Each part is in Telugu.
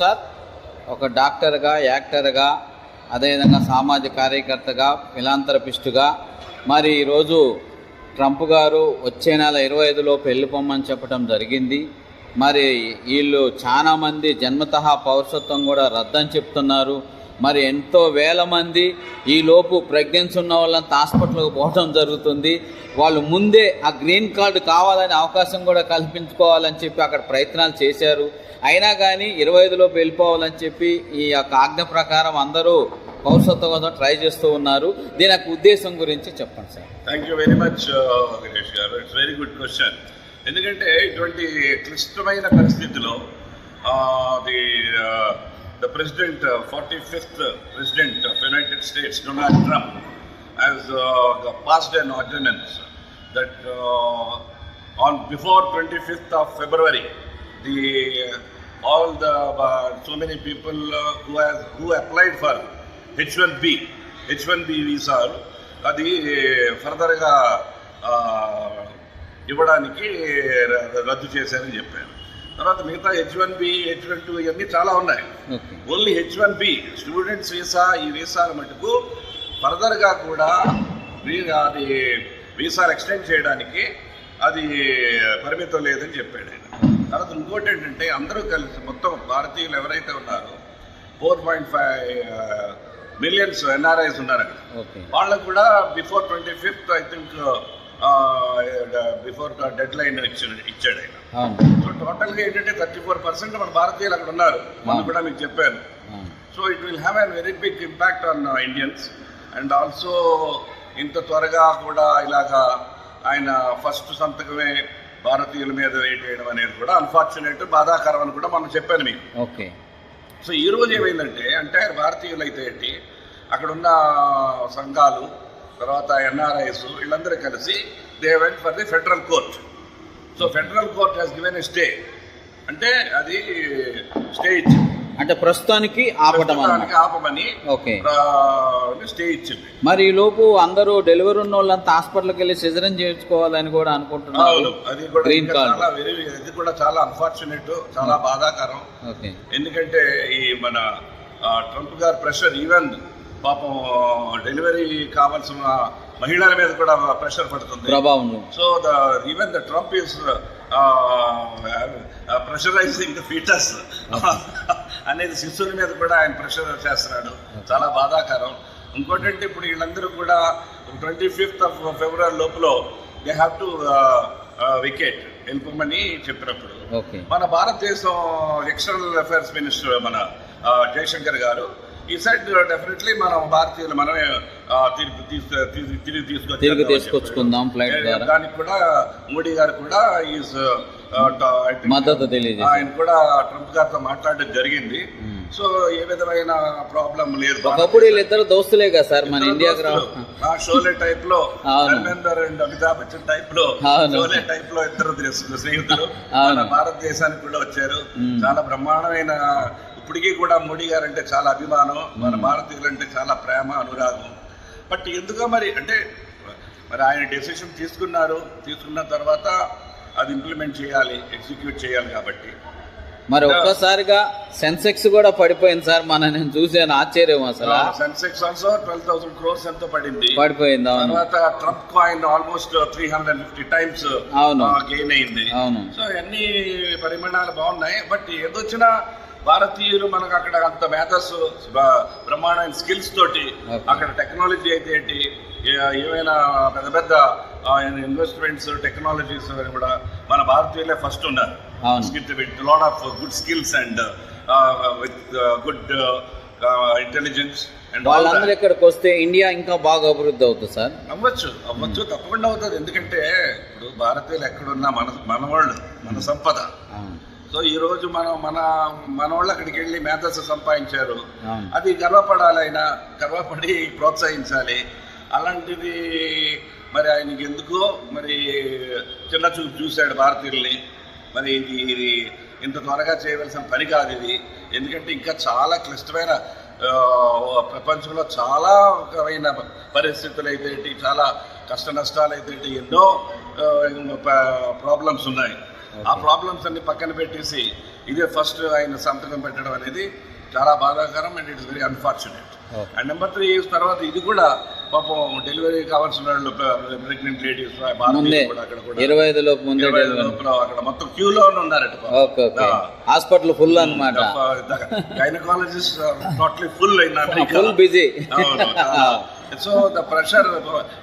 సార్ ఒక డాక్టర్గా, యాక్టర్గా, అదేవిధంగా సామాజిక కార్యకర్తగా, ఫిలాంథ్రపిస్టుగా మరి ఈరోజు ట్రంప్ గారు వచ్చే నెల 25లోపు వెళ్ళిపోమని చెప్పడం జరిగింది. మరి వీళ్ళు చాలామంది జన్మతః పౌరసత్వం కూడా రద్దని చెప్తున్నారు. మరి ఎంతో వేల మంది ఈలోపు ప్రెగ్నెన్సీ ఉన్న వాళ్ళంతా హాస్పిటల్కి పోవడం జరుగుతుంది. వాళ్ళు ముందే ఆ గ్రీన్ కార్డు కావాలని అవకాశం కూడా కల్పించుకోవాలని చెప్పి అక్కడ ప్రయత్నాలు చేశారు. అయినా కానీ 25లోపు వెళ్ళిపోవాలని చెప్పి ఈ యొక్క ఆజ్ఞ ప్రకారం అందరూ పౌరసత్వం కోసం ట్రై చేస్తూ ఉన్నారు. దీని యొక్క ఉద్దేశం గురించి చెప్పండి sir. Thank you very much Ganesh garu. It's very good question. ఎందుకంటే ఇటువంటి క్లిష్టమైన పరిస్థితిలో the president, 45th president of United States, Donald Trump, has passed an ordinance that on before 25th of February, so many people who applied for H1B visa, అది ఫర్దర్గా ఇవ్వడానికి రద్దు చేశారని చెప్పారు. తర్వాత మిగతా H1B, H1B ఇవన్నీ చాలా ఉన్నాయి. ఓన్లీ H1B స్టూడెంట్స్ వీసా, ఈ వీసాల మటుకు ఫర్దర్గా కూడా అది వీసాలు ఎక్స్టెండ్ చేయడానికి అది పరిమితం లేదని చెప్పాడు ఆయన. తర్వాత ఇంకోటి ఏంటంటే అందరూ కలిసి మొత్తం భారతీయులు ఎవరైతే ఉన్నారో 4.5 మిలియన్స్ ఎన్ఆర్ఐస్ ఉన్నారు అక్కడ. వాళ్ళకు కూడా before 25th I think before dead line ఇచ్చాడు ఆయన. సో టోటల్గా ఏంటంటే 34% మన భారతీయులు అక్కడ ఉన్నారు. మనం కూడా మీకు చెప్పాను. So it will have an very big impact on Indians. And also ఇంత త్వరగా కూడా ఇలాగా ఆయన ఫస్ట్ సంతకమే భారతీయుల మీద వేయడం అనేది కూడా అన్ఫార్చునేట్, బాధాకరం అని కూడా మనం చెప్పాను మీకు. ఓకే. సో ఈ రోజు ఏమైందంటే ఎంటైర్ భారతీయులు అయితే ఏంటి, అక్కడున్న సంఘాలు, తర్వాత ఎన్ఆర్ఐస్ వీళ్ళందరూ కలిసి they went for the federal court. So federal court has given a stay, అంటే అది స్టే ఇచ్చింది. అంటే ప్రస్తుతానికి ఆపమని స్టే ఇచ్చింది. మరి ఈ లోపు అందరూ డెలివరీ ఉన్న వాళ్ళంతా హాస్పిటల్కి వెళ్ళి సిజరన్ చేయించుకోవాలని కూడా అనుకుంటున్నారు. అది కూడా ఇది కూడా చాలా అన్ఫార్చునేట్, చాలా బాధాకరం. ఎందుకంటే ఈ మన ట్రంప్ గారి ప్రెషర్, ఈవెన్ పాపం డెలివరీ కావాల్సిన మహిళల మీద కూడా ప్రెషర్ పడుతుంది, ప్రభావం. So even the Trump is pressurising the foetus అనేది శిశువుల మీద కూడా ఆయన ప్రెషర్ చేస్తున్నాడు. చాలా బాధాకరం. ఇంకోటంటే ఇప్పుడు వీళ్ళందరూ కూడా 25th of February లోపల దే హ్యావ్ టు వికెట్ వెళ్ళిపోమని చెప్పినప్పుడు మన భారతదేశం ఎక్స్టర్నల్ అఫైర్స్ మినిస్టర్ మన జయశంకర్ గారు ఈ సైడ్ డెఫినెట్లీ మనం భారతీయులు మనమే తిరిగి తీసుకొచ్చుకుందాం ఫ్లైట్ ద్వారా. దానికి కూడా మోడీ గారు కూడా మద్దతు తెలియదు. ఆయన కూడా ట్రంప్ గారితో మాట్లాడడం జరిగింది. సో ఏ విధమైన ప్రాబ్లం లేదు. ఒకప్పుడు వీళ్ళిద్దరు దోస్తులే కదా సార్ మన ఇండియాకి షోలే టైప్ లో, ధర్మేందర్ అండ్ అమితాబ్ బచ్చన్ టైప్ లో, షోలే టైప్ లో ఇద్దరు స్నేహితులు మన భారతదేశానికి కూడా వచ్చారు. చాలా బ్రహ్మాండమైన, ఇప్పటికీ కూడా మోడీ గారు అంటే చాలా అభిమానం, మన భారతీయులు అంటే చాలా ప్రేమ, అనురాగం. బట్ ఎందుకో మరి అంటే మరి ఆయన డెసిషన్ తీసుకున్న తర్వాత అది ఇంప్లిమెంట్ చేయాలి, ఎగ్జిక్యూట్ చేయాలి. కాబట్టి మరి ఒక్కసారిగా సెన్సెక్స్ కూడా పడిపోయింది సార్. నేను చూసాను, ఆశ్చర్యం అసలు. సెన్సెక్స్ ఆల్సో 12,000 crores ఎంతో పడిపోయింది. తర్వాత Trump coin almost 350 times gain అయింది. సో అన్ని పరిమాణాలు బాగున్నాయి. బట్ ఏదొచ్చినా భారతీయులు మనకు అక్కడ అంత మేధస్సు, బ్రహ్మాండమైన స్కిల్స్ తోటి, అక్కడ టెక్నాలజీ అయితే ఏంటి, ఏమైనా పెద్ద పెద్ద ఇన్వెస్ట్మెంట్స్, టెక్నాలజీస్ కూడా మన భారతీయులే ఫస్ట్ ఉన్నారు. With lot of good skills and with good intelligence. వాళ్ళందరూ ఇక్కడికి వస్తే ఇండియా ఇంకా బాగా అభివృద్ధి అవుతుంది సార్. అవ్వచ్చు, తప్పకుండా అవుతుంది. ఎందుకంటే ఇప్పుడు భారతీయులు ఎక్కడున్నా మనవాళ్ళు, మన సంపద. సో ఈ రోజు మన వాళ్ళు అక్కడికి వెళ్ళి మేధస్సు సంపాదించారు. అది గర్వపడి ప్రోత్సహించాలి. అలాంటిది మరి ఆయనకి ఎందుకో మరి చిన్న చూపు చూశాడు భారతీయుల్ని. మరి ఇది ఇంత త్వరగా చేయవలసిన పని కాదు ఇది. ఎందుకంటే ఇంకా చాలా క్లిష్టమైన ప్రపంచంలో చాలా రకమైన పరిస్థితులు అయితే, చాలా కష్ట నష్టాలు అయితే, ఎన్నో ప్రాబ్లమ్స్ ఉన్నాయి. ఆ ప్రాబ్లమ్స్ అన్ని పక్కన పెట్టేసి ఇదే ఫస్ట్ ఆయన సంతకం పెట్టడం అనేది చాలా బాధాకరం and it's very unfortunate. And number 3 తర్వాత ఇది కూడా పాపం డెలివరీ కావాల్సిన వాళ్ళు ప్రెగ్నెంట్ లేడీస్ అక్కడ 25 లోపు ముందే అక్కడ మొత్తం క్యూలో ఉన్నారట. హాస్పిటల్ ఫుల్ అన్నమాట. గైనకాలజిస్ట్ టోటలీ ఫుల్ అయినారు, full busy. So the pressure,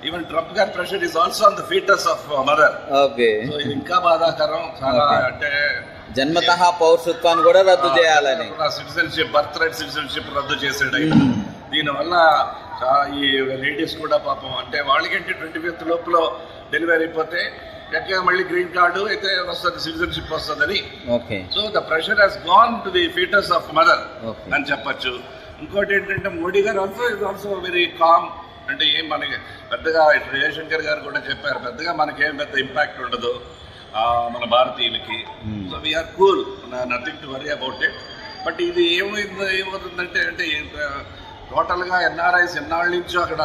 even Trump గారి pressure is also on the fetus of mother. Okay. So ఇది ఇంకా బాధాకరం చాలా. అంటే జన్మతః పౌరసత్వాన్ని కూడా రద్దు చేయాలని, సిటిజన్షిప్, బర్త్ రైట్ సిటిజన్షిప్ రద్దు చేసాడు. దీనివల్ల ఈ లేడీస్ కూడా పాపం, అంటే వాళ్ళకంటే 25th లోపల డెలివరీ అయిపోతే చక్కగా మళ్ళీ గ్రీన్ కార్డు అయితే వస్తుంది, సిటిజన్షిప్ వస్తుందని. So the pressure has gone to the foetus of mother అని చెప్పచ్చు. ఇంకోటి ఏంటంటే మోడీ గారు ఆల్సో వెరీ కామ్. అంటే ఏం మనకి పెద్దగా జయశంకర్ గారు కూడా చెప్పారు, పెద్దగా మనకేం పెద్ద ఇంపాక్ట్ ఉండదు మన భారతీయులకి. So we are cool, nothing to worry about it. But ఇది ఏమవుతుందంటే అంటే టోటల్గా ఎన్ఆర్ఐస్ ఎన్నాళ్ళ నుంచో అక్కడ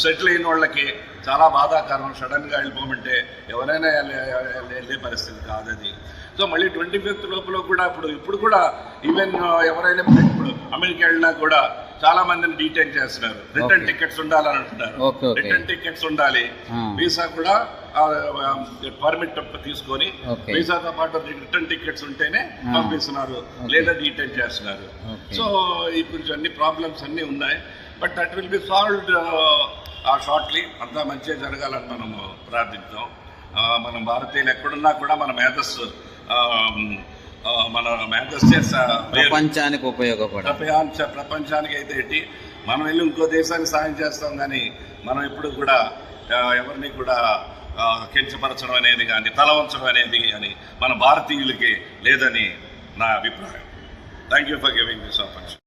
సెటిల్ అయిన వాళ్ళకి చాలా బాధాకరం. సడన్గా వెళ్ళిపోమంటే ఎవరైనా వెళ్ళే పరిస్థితి కాదు అది. సో మళ్ళీ 25th లోపల కూడా ఇప్పుడు కూడా ఈవెన్ ఎవరైనా ఇప్పుడు అమెరికా వెళ్ళినా కూడా చాలా మందిని డీటైన్ చేస్తున్నారు. రిటర్న్ టికెట్స్ ఉండాలని అంటున్నారు. రిటర్న్ టికెట్స్ ఉండాలి, వీసా కూడా పర్మిట్ తీసుకొని వీసాతో పాటు రిటర్న్ టికెట్స్ ఉంటేనే పంపిస్తున్నారు, లేదా డీటైన్ చేస్తున్నారు. సో ఇప్పుడు అన్ని ప్రాబ్లమ్స్ అన్నీ ఉన్నాయి. But that will be solved shortly. అంతా మంచిగా జరగాలని మనం ప్రార్థిద్దాం. మనం భారతీయులు ఎక్కడున్నా కూడా మన మేధస్సు ప్రపంచానికి ఉపయోగపడ, ప్రపంచానికి అయితే ఏంటి, మనం వెళ్ళి ఇంకో దేశానికి సాయం చేస్తాం, కానీ మనం ఎప్పుడు కూడా ఎవరిని కూడా కించపరచడం అనేది కానీ తల వంచడం అనేది కానీ మన భారతీయులకి లేదని నా అభిప్రాయం. Thank you for giving this opportunity.